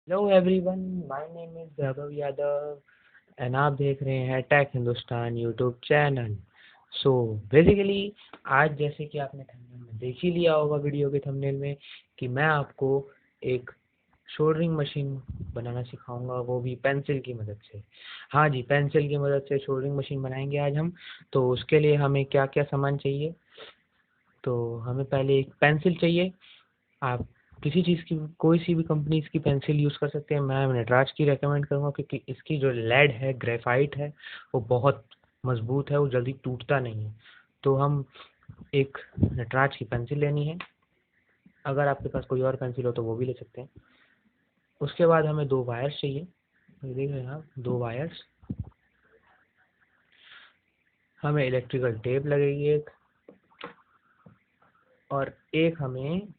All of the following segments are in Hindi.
Hello everyone, my name is Vaibhav Yadav and आप देख रहे हैं Tech Hindustan YouTube channel. So basically आज जैसे कि आपने थंबनेल में देख ही लिया होगा वीडियो के थंबनेल में कि मैं आपको एक सोल्डरिंग मशीन बनाना सिखाऊंगा, वो भी पेंसिल की मदद से। हाँ जी, पेंसिल की मदद से सोल्डरिंग मशीन बनाएंगे आज हम। तो उसके लिए हमें क्या क्या सामान चाहिए? तो हमें पहले एक पेंसिल चाहिए। आप किसी चीज़ की, कोई सी भी कंपनी की पेंसिल यूज़ कर सकते हैं। मैं नटराज की रेकमेंड करूँगा क्योंकि इसकी जो लेड है, ग्रेफाइट है, वो बहुत मजबूत है, वो जल्दी टूटता नहीं है। तो हम एक नटराज की पेंसिल लेनी है। अगर आपके पास कोई और पेंसिल हो तो वो भी ले सकते हैं। उसके बाद हमें दो वायर्स चाहिए। ये देख रहे हैं आप, दो वायर्स। हमें इलेक्ट्रिकल टेप लगेगी एक, और एक हमें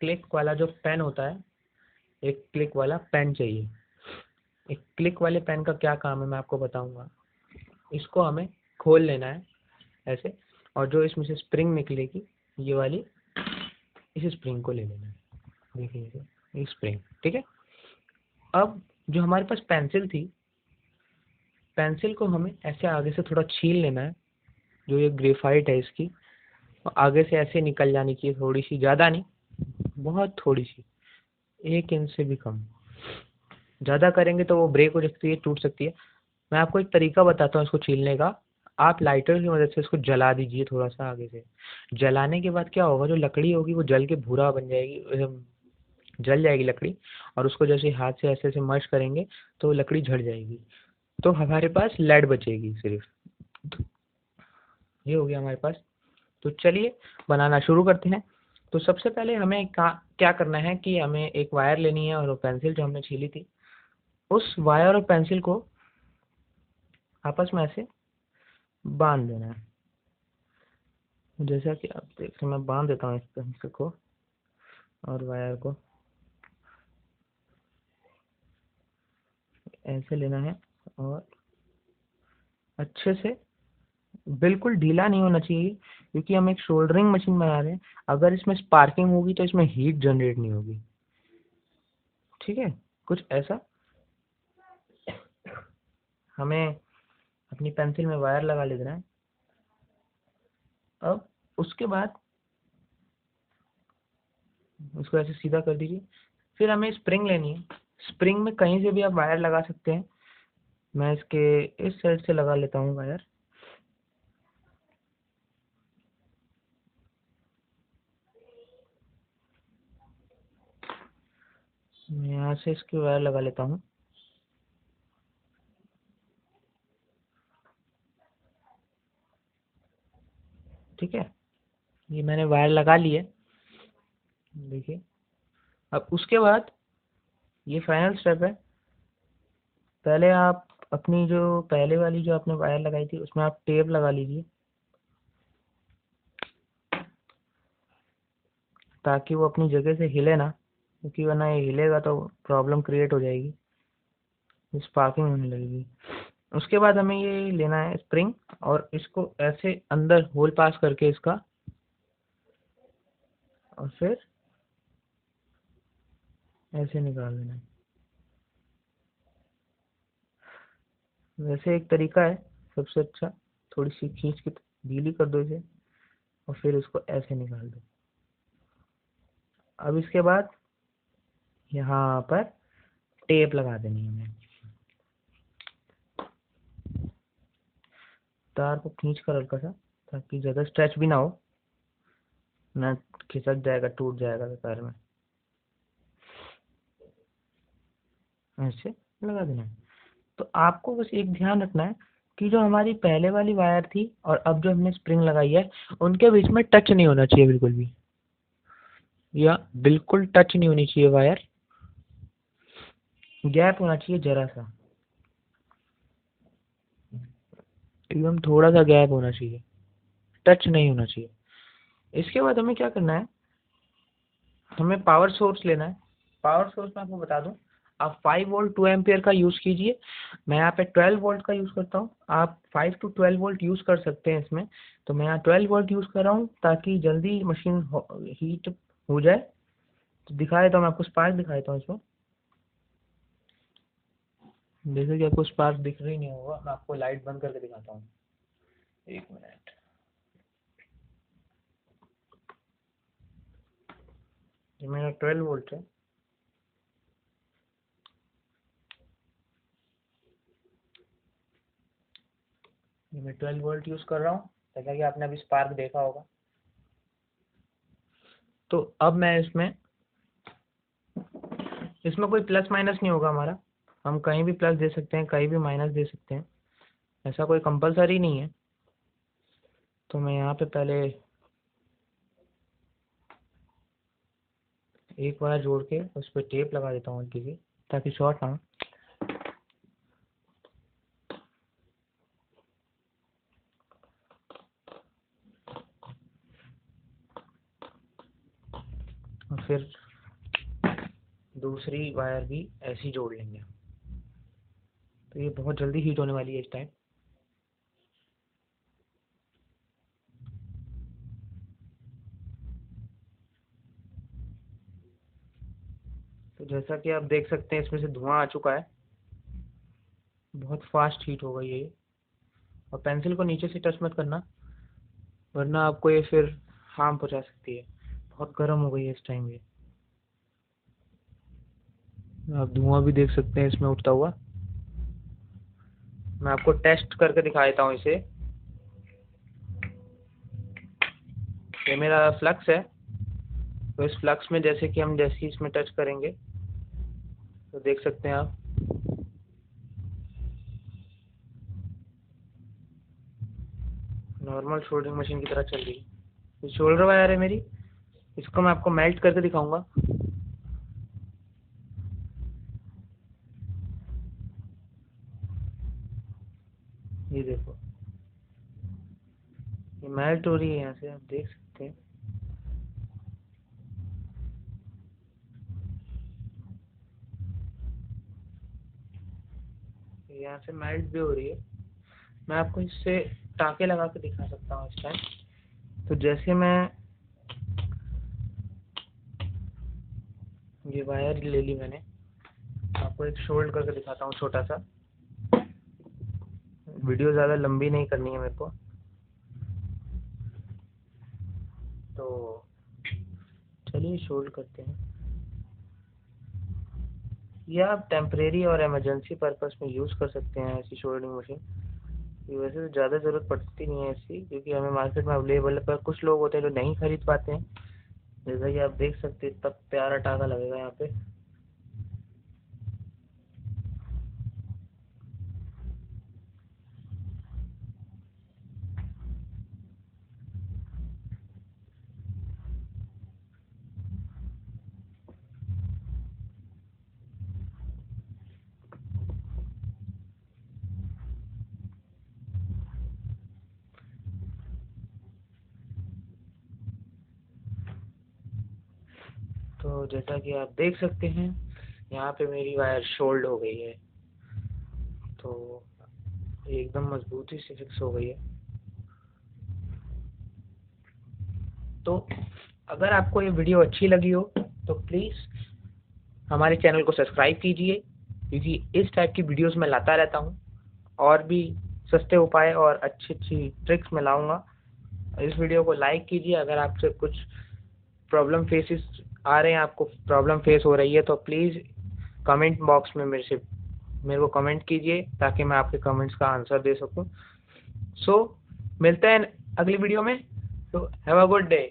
क्लिक वाला जो पेन होता है, एक क्लिक वाला पेन चाहिए। एक क्लिक वाले पेन का क्या काम है मैं आपको बताऊंगा। इसको हमें खोल लेना है ऐसे, और जो इसमें से स्प्रिंग निकलेगी, ये वाली, इस स्प्रिंग को ले लेना है। देखिए ये स्प्रिंग, ठीक है। अब जो हमारे पास पेंसिल थी, पेंसिल को हमें ऐसे आगे से थोड़ा छील लेना है। जो ये ग्रेफाइट है इसकी, और आगे से ऐसे निकल जानी चाहिए, थोड़ी सी, ज़्यादा नहीं, बहुत थोड़ी सी, 1 इंच से भी कम। ज़्यादा करेंगे तो वो ब्रेक हो सकती है, टूट सकती है। मैं आपको एक तरीका बताता हूँ इसको छीलने का। आप लाइटर की मदद से इसको जला दीजिए थोड़ा सा आगे से। जलाने के बाद क्या होगा, जो लकड़ी होगी वो जल के भूरा बन जाएगी, जल जाएगी लकड़ी। और उसको जैसे हाथ से ऐसे ऐसे मर्ज करेंगे तो लकड़ी झड़ जाएगी। तो हमारे पास लेड बचेगी सिर्फ। तो ये हो गया हमारे पास। तो चलिए बनाना शुरू करते हैं। तो सबसे पहले हमें क्या करना है कि हमें एक वायर लेनी है, और वो पेंसिल जो हमने छीली थी, उस वायर और पेंसिल को आपस में ऐसे बांध देना है। जैसा कि आप देख रहे हैं, मैं बांध देता हूँ इस पेंसिल को और वायर को। ऐसे लेना है, और अच्छे से, बिल्कुल ढीला नहीं होना चाहिए, क्योंकि हम एक सोल्डरिंग मशीन बना रहे हैं। अगर इसमें स्पार्किंग होगी तो इसमें हीट जनरेट नहीं होगी, ठीक है। कुछ ऐसा हमें अपनी पेंसिल में वायर लगा लेना है। अब उसके बाद उसको ऐसे सीधा कर दीजिए। फिर हमें स्प्रिंग लेनी है। स्प्रिंग में कहीं से भी आप वायर लगा सकते हैं। मैं इसके इस साइड से लगा लेता हूँ वायर। मैं यहाँ से इसकी वायर लगा लेता हूँ, ठीक है। ये मैंने वायर लगा ली है, देखिए। अब उसके बाद ये फाइनल स्टेप है। पहले आप अपनी जो पहले वाली जो आपने वायर लगाई थी, उसमें आप टेप लगा लीजिए, ताकि वो अपनी जगह से हिले ना, क्योंकि वरना ये हिलेगा तो प्रॉब्लम क्रिएट हो जाएगी, स्पार्किंग होने लगेगी। उसके बाद हमें ये लेना है स्प्रिंग, और इसको ऐसे अंदर होल पास करके इसका, और फिर ऐसे निकाल देना है। वैसे एक तरीका है सबसे अच्छा, थोड़ी सी खींच के गीली कर दो इसे, और फिर इसको ऐसे निकाल दो। अब इसके बाद यहाँ पर टेप लगा देनी है हमें। तार को खींच कर हल्का सा, ताकि ज़्यादा स्ट्रेच भी ना हो, ना खिसक जाएगा, टूट जाएगा तार में। ऐसे लगा देना है। तो आपको बस एक ध्यान रखना है कि जो हमारी पहले वाली वायर थी और अब जो हमने स्प्रिंग लगाई है, उनके बीच में टच नहीं होना चाहिए बिल्कुल भी, या बिल्कुल टच नहीं होनी चाहिए वायर। गैप होना चाहिए जरा सा, एकदम थोड़ा सा गैप होना चाहिए, टच नहीं होना चाहिए। इसके बाद हमें क्या करना है, हमें पावर सोर्स लेना है। पावर सोर्स मैं आपको बता दूं, आप 5 वोल्ट 2 एम्पियर का यूज़ कीजिए। मैं यहाँ पे 12 वोल्ट का यूज़ करता हूँ। आप 5 to 12 वोल्ट यूज़ कर सकते हैं इसमें। तो मैं यहाँ 12 वोल्ट यूज़ कर रहा हूँ, ताकि जल्दी मशीन हीट हो जाए। तो दिखा देता हूँ मैं आपको, स्पार्क दिखा देता हूँ इसमें। जैसे कि आपको स्पार्क दिख रही नहीं होगा, मैं आपको लाइट बंद करके दिखाता हूँ। एक मिनट। ये मेरा 12 वोल्ट है। ये मैं 12 वोल्ट यूज़ कर रहा हूँ, जैसा कि आपने अभी स्पार्क देखा होगा। तो अब मैं इसमें कोई प्लस माइनस नहीं होगा हमारा। हम कहीं भी प्लस दे सकते हैं, कहीं भी माइनस दे सकते हैं, ऐसा कोई कंपलसरी नहीं है। तो मैं यहाँ पे पहले एक वायर जोड़ के उस पर टेप लगा देता हूँ हल्की सी, ताकि शॉर्ट ना हो। और फिर दूसरी वायर भी ऐसी जोड़ लेंगे। तो ये बहुत जल्दी हीट होने वाली है इस टाइम। तो जैसा कि आप देख सकते हैं इसमें से धुआं आ चुका है, बहुत फास्ट हीट हो गई है ये। और पेंसिल को नीचे से टच मत करना, वरना आपको ये फिर हार्म पहुंचा सकती है। बहुत गर्म हो गई है इस टाइम ये। आप धुआं भी देख सकते हैं इसमें उठता हुआ। मैं आपको टेस्ट करके दिखा देता हूँ इसे। ये मेरा फ्लक्स है। तो इस फ्लक्स में जैसे कि हम जैसे ही इसमें टच करेंगे तो देख सकते हैं आप, नॉर्मल शोल्डरिंग मशीन की तरह चल रही है। ये शोल्डर वायर है मेरी, इसको मैं आपको मेल्ट करके दिखाऊंगा। ये देखो, ये मेल्ट हो रही है, यहाँ से आप देख सकते हैं। यहाँ से मेल्ट भी हो रही है। मैं आपको इससे टाँके लगा के दिखा सकता हूँ इस टाइम। तो जैसे मैं ये वायर ले ली मैंने, आपको एक शोल्ड करके दिखाता हूँ छोटा सा। वीडियो ज़्यादा लंबी नहीं करनी है मेरे को, तो चलिए शोल्ड करते हैं। ये आप टेम्परेरी और इमरजेंसी पर्पस में यूज़ कर सकते हैं ऐसी शोल्डरिंग मशीन। ये वैसे तो ज़्यादा ज़रूरत पड़ती नहीं है इसकी, क्योंकि हमें मार्केट में अवेलेबल है, पर कुछ लोग होते हैं जो नहीं खरीद पाते हैं। जैसा कि आप देख सकते हैं, तब प्यारा टाका लगेगा यहाँ पे। तो जैसा कि आप देख सकते हैं, यहाँ पे मेरी वायर शोल्ड हो गई है। तो ये एकदम मजबूती से फिक्स हो गई है। तो अगर आपको ये वीडियो अच्छी लगी हो तो प्लीज़ हमारे चैनल को सब्सक्राइब कीजिए, क्योंकि इस टाइप की वीडियोस मैं लाता रहता हूँ। और भी सस्ते उपाय और अच्छी अच्छी ट्रिक्स मैं लाऊंगा। इस वीडियो को लाइक कीजिए। अगर आपसे कुछ प्रॉब्लम फेसेस आ रहे हैं, आपको प्रॉब्लम फेस हो रही है, तो प्लीज़ कमेंट बॉक्स में मेरे को कमेंट कीजिए, ताकि मैं आपके कमेंट्स का आंसर दे सकूं। सो मिलते हैं अगली वीडियो में। तो हैव अ गुड डे।